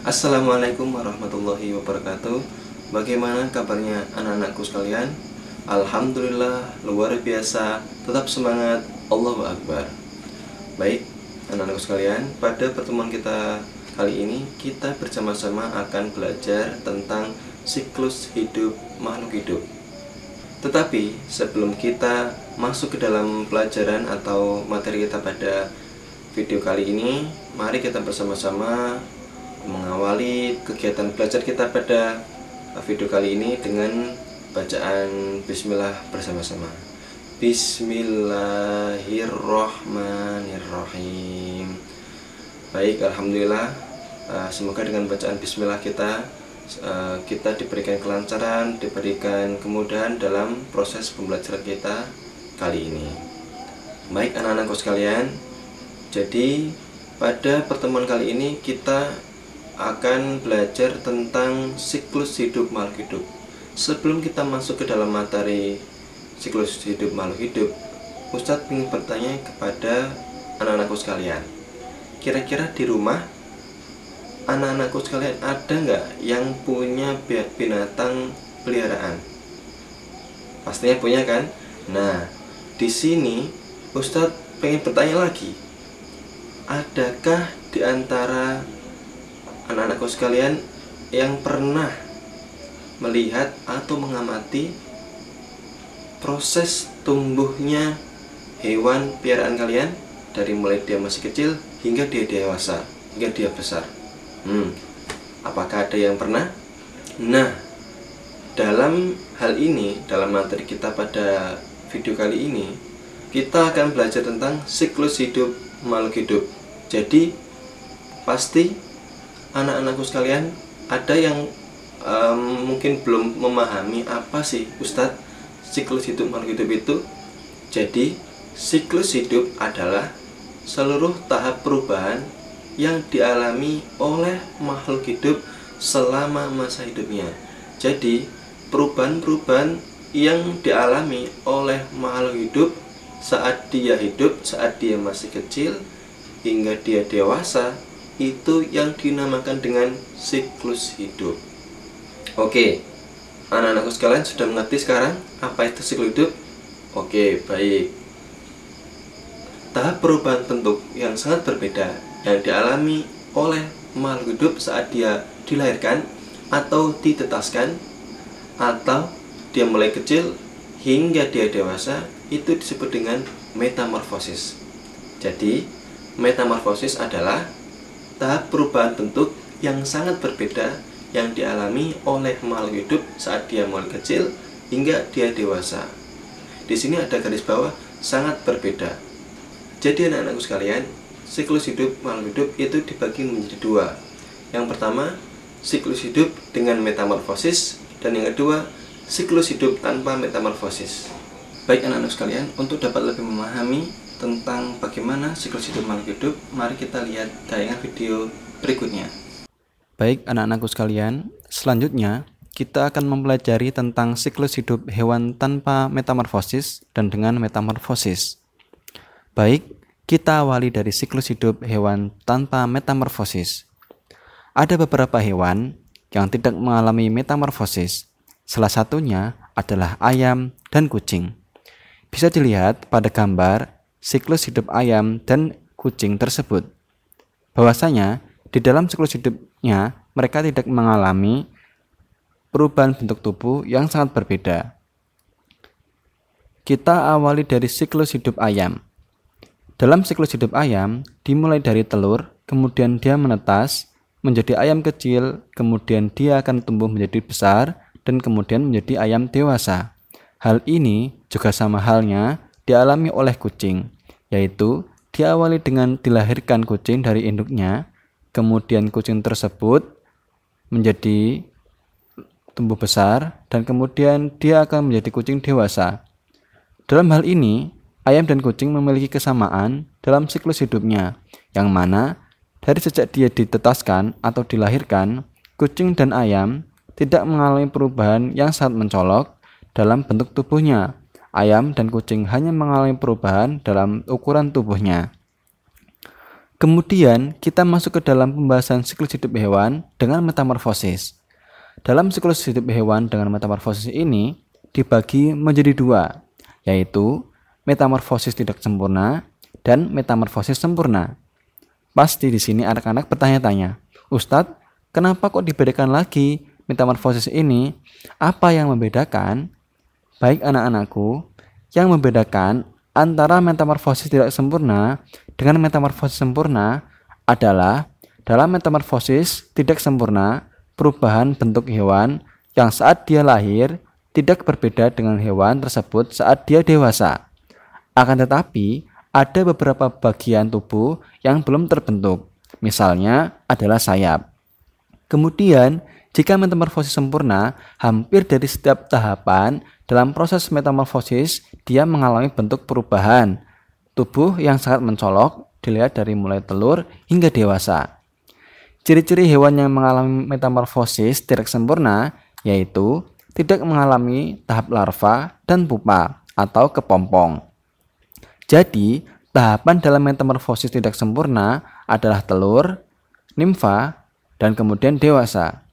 Assalamualaikum warahmatullahi wabarakatuh. Bagaimana kabarnya anak-anakku sekalian? Alhamdulillah, luar biasa. Tetap semangat, Allahu Akbar. Baik, anak-anakku sekalian, pada pertemuan kita kali ini kita bersama-sama akan belajar tentang siklus hidup makhluk hidup. Tetapi sebelum kita masuk ke dalam pelajaran atau materi kita pada video kali ini, mari kita bersama-sama mengawali kegiatan belajar kita pada video kali ini dengan bacaan bismillah bersama-sama. Bismillahirrohmanirrohim. Baik, alhamdulillah, semoga dengan bacaan bismillah kita diberikan kelancaran, diberikan kemudahan dalam proses pembelajaran kita kali ini. Baik anak-anakku sekalian, jadi pada pertemuan kali ini kita akan belajar tentang siklus hidup makhluk hidup. Sebelum kita masuk ke dalam materi siklus hidup makhluk hidup, Ustadz ingin bertanya kepada anak-anakku sekalian. Kira-kira di rumah anak-anakku sekalian ada nggak yang punya binatang peliharaan? Pastinya punya kan? Nah, di sini Ustadz pengen bertanya lagi. Adakah di antara anak-anakku sekalian yang pernah melihat atau mengamati proses tumbuhnya hewan piaraan kalian dari mulai dia masih kecil hingga dia dewasa, hingga dia besar? Apakah ada yang pernah? Nah, dalam hal ini, dalam materi kita pada video kali ini, kita akan belajar tentang siklus hidup makhluk hidup. Jadi, pasti anak-anakku sekalian ada yang mungkin belum memahami apa sih Ustadz siklus hidup makhluk hidup itu. Jadi siklus hidup adalah seluruh tahap perubahan yang dialami oleh makhluk hidup selama masa hidupnya. Jadi perubahan-perubahan yang dialami oleh makhluk hidup saat dia hidup, saat dia masih kecil hingga dia dewasa, itu yang dinamakan dengan siklus hidup. Oke, anak-anakku sekalian sudah mengerti sekarang apa itu siklus hidup? Oke, baik. Tahap perubahan bentuk yang sangat berbeda yang dialami oleh makhluk hidup saat dia dilahirkan atau ditetaskan, atau dia mulai kecil hingga dia dewasa, itu disebut dengan metamorfosis. Jadi metamorfosis adalah tahap perubahan bentuk yang sangat berbeda yang dialami oleh makhluk hidup saat dia mulai kecil hingga dia dewasa. Di sini ada garis bawah sangat berbeda. Jadi anak-anakku sekalian, siklus hidup makhluk hidup itu dibagi menjadi dua. Yang pertama, siklus hidup dengan metamorfosis, dan yang kedua, siklus hidup tanpa metamorfosis. Baik anak-anak sekalian, untuk dapat lebih memahami tentang bagaimana siklus hidup makhluk hidup, mari kita lihat tayangan video berikutnya. Baik anak-anakku sekalian, selanjutnya kita akan mempelajari tentang siklus hidup hewan tanpa metamorfosis dan dengan metamorfosis. Baik, kita awali dari siklus hidup hewan tanpa metamorfosis. Ada beberapa hewan yang tidak mengalami metamorfosis. Salah satunya adalah ayam dan kucing. Bisa dilihat pada gambar siklus hidup ayam dan kucing tersebut. Bahwasanya di dalam siklus hidupnya mereka tidak mengalami perubahan bentuk tubuh yang sangat berbeda. Kita awali dari siklus hidup ayam. Dalam siklus hidup ayam dimulai dari telur, kemudian dia menetas menjadi ayam kecil, kemudian dia akan tumbuh menjadi besar dan kemudian menjadi ayam dewasa. Hal ini juga sama halnya dialami oleh kucing, yaitu diawali dengan dilahirkan kucing dari induknya, kemudian kucing tersebut menjadi tumbuh besar, dan kemudian dia akan menjadi kucing dewasa. Dalam hal ini, ayam dan kucing memiliki kesamaan dalam siklus hidupnya, yang mana dari sejak dia ditetaskan atau dilahirkan, kucing dan ayam tidak mengalami perubahan yang sangat mencolok dalam bentuk tubuhnya. Ayam dan kucing hanya mengalami perubahan dalam ukuran tubuhnya. Kemudian kita masuk ke dalam pembahasan siklus hidup hewan dengan metamorfosis. Dalam siklus hidup hewan dengan metamorfosis ini dibagi menjadi dua, yaitu metamorfosis tidak sempurna dan metamorfosis sempurna. Pasti di sini anak-anak bertanya-tanya, Ustadz, kenapa kok dibedakan lagi metamorfosis ini? Apa yang membedakan? Baik anak-anakku, yang membedakan antara metamorfosis tidak sempurna dengan metamorfosis sempurna adalah dalam metamorfosis tidak sempurna, perubahan bentuk hewan yang saat dia lahir tidak berbeda dengan hewan tersebut saat dia dewasa. Akan tetapi, ada beberapa bagian tubuh yang belum terbentuk, misalnya adalah sayap. Kemudian, jika metamorfosis sempurna, hampir dari setiap tahapan dalam proses metamorfosis, dia mengalami bentuk perubahan tubuh yang sangat mencolok, dilihat dari mulai telur hingga dewasa. Ciri-ciri hewan yang mengalami metamorfosis tidak sempurna yaitu tidak mengalami tahap larva dan pupa atau kepompong. Jadi, tahapan dalam metamorfosis tidak sempurna adalah telur, nimfa, dan kemudian dewasa.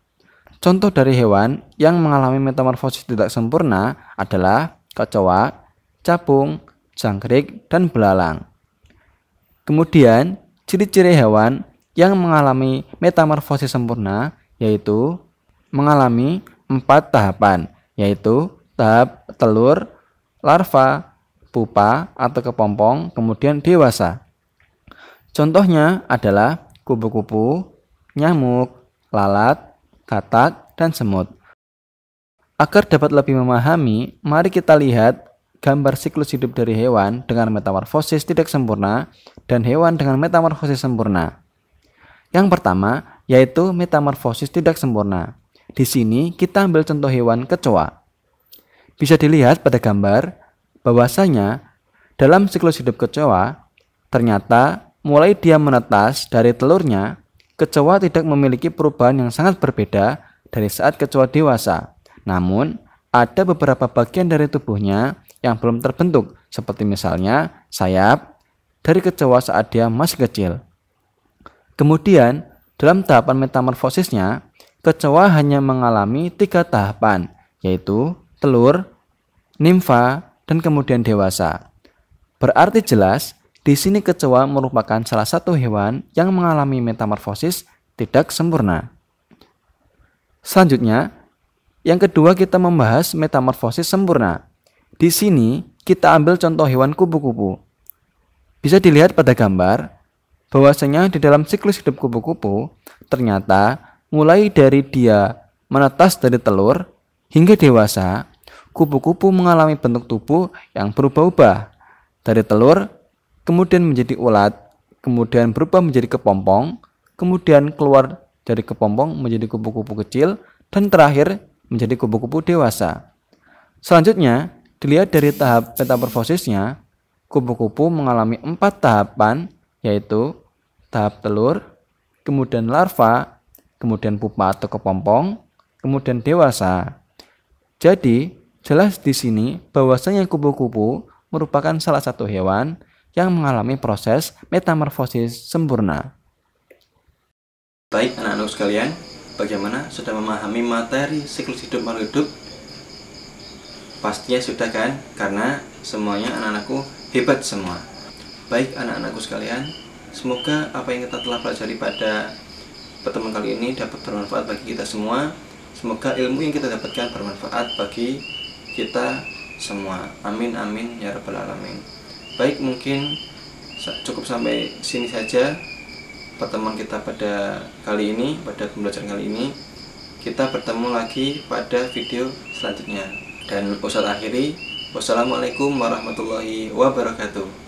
Contoh dari hewan yang mengalami metamorfosis tidak sempurna adalah kecoa, capung, jangkrik, dan belalang. Kemudian, ciri-ciri hewan yang mengalami metamorfosis sempurna yaitu mengalami 4 tahapan, yaitu tahap telur, larva, pupa atau kepompong, kemudian dewasa. Contohnya adalah kupu-kupu, nyamuk, lalat, katak, dan semut. Agar dapat lebih memahami, mari kita lihat gambar siklus hidup dari hewan dengan metamorfosis tidak sempurna dan hewan dengan metamorfosis sempurna. Yang pertama yaitu metamorfosis tidak sempurna. Di sini kita ambil contoh hewan kecoa. Bisa dilihat pada gambar bahwasanya dalam siklus hidup kecoa, ternyata mulai dia menetas dari telurnya, kecoa tidak memiliki perubahan yang sangat berbeda dari saat kecoa dewasa. Namun, ada beberapa bagian dari tubuhnya yang belum terbentuk, seperti misalnya sayap dari kecoa saat dia masih kecil. Kemudian, dalam tahapan metamorfosisnya, kecoa hanya mengalami 3 tahapan, yaitu telur, nimfa, dan kemudian dewasa. Berarti jelas, di sini kecoa merupakan salah satu hewan yang mengalami metamorfosis tidak sempurna. Selanjutnya, yang kedua kita membahas metamorfosis sempurna. Di sini kita ambil contoh hewan kupu-kupu. Bisa dilihat pada gambar bahwasanya di dalam siklus hidup kupu-kupu ternyata mulai dari dia menetas dari telur hingga dewasa, kupu-kupu mengalami bentuk tubuh yang berubah-ubah. Dari telur kemudian menjadi ulat, kemudian berubah menjadi kepompong, kemudian keluar dari kepompong menjadi kupu-kupu kecil, dan terakhir menjadi kupu-kupu dewasa. Selanjutnya, dilihat dari tahap metamorfosisnya, kupu-kupu mengalami 4 tahapan, yaitu tahap telur, kemudian larva, kemudian pupa atau kepompong, kemudian dewasa. Jadi, jelas di sini bahwasanya kupu-kupu merupakan salah satu hewan yang mengalami proses metamorfosis sempurna. Baik anak-anak sekalian, bagaimana sudah memahami materi siklus hidup makhluk hidup? Pastinya sudah kan? Karena semuanya anak-anakku hebat semua. Baik anak-anakku sekalian, semoga apa yang kita telah pelajari pada pertemuan kali ini dapat bermanfaat bagi kita semua. Semoga ilmu yang kita dapatkan bermanfaat bagi kita semua. Amin amin ya rabbal alamin. Baik, mungkin cukup sampai sini saja pertemuan kita pada kali ini, pada pembelajaran kali ini. Kita bertemu lagi pada video selanjutnya. Dan Ustadz akhiri, wassalamualaikum warahmatullahi wabarakatuh.